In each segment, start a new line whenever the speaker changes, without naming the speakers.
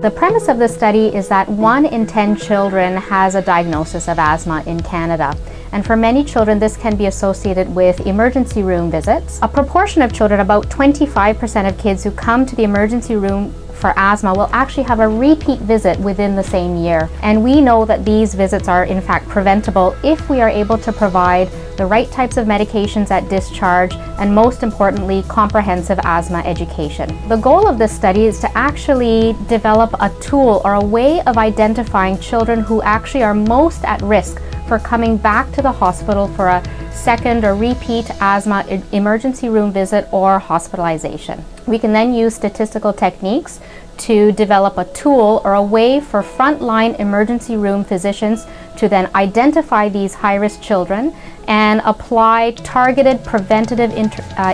The premise of the study is that 1 in 10 children has a diagnosis of asthma in Canada. And for many children, this can be associated with emergency room visits. A proportion of children, about 25% of kids who come to the emergency room for asthma, will actually have a repeat visit within the same year. And we know that these visits are in fact preventable if we are able to provide the right types of medications at discharge, and most importantly, comprehensive asthma education. The goal of this study is to actually develop a tool or a way of identifying children who actually are most at risk for coming back to the hospital for a second or repeat asthma emergency room visit or hospitalization. We can then use statistical techniques to develop a tool or a way for frontline emergency room physicians to then identify these high-risk children and apply targeted preventative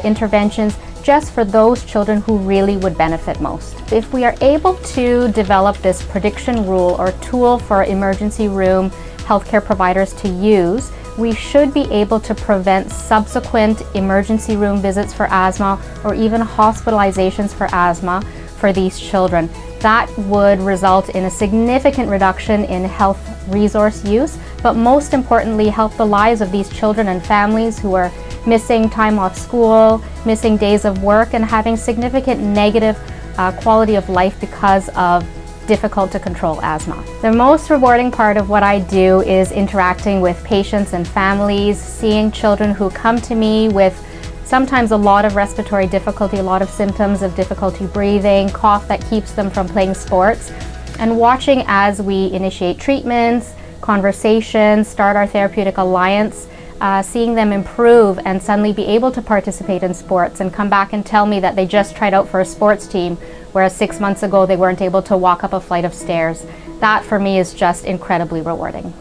interventions just for those children who really would benefit most. If we are able to develop this prediction rule or tool for emergency room healthcare providers to use, we should be able to prevent subsequent emergency room visits for asthma or even hospitalizations for asthma for these children. That would result in a significant reduction in health resource use, but most importantly, help the lives of these children and families who are missing time off school, missing days of work, and having significant negative quality of life because of difficult to control asthma. The most rewarding part of what I do is interacting with patients and families, seeing children who come to me with sometimes a lot of respiratory difficulty, a lot of symptoms of difficulty breathing, cough that keeps them from playing sports, and watching as we initiate treatments, conversations, start our therapeutic alliance, seeing them improve and suddenly be able to participate in sports and come back and tell me that they just tried out for a sports team, whereas 6 months ago they weren't able to walk up a flight of stairs. That for me is just incredibly rewarding.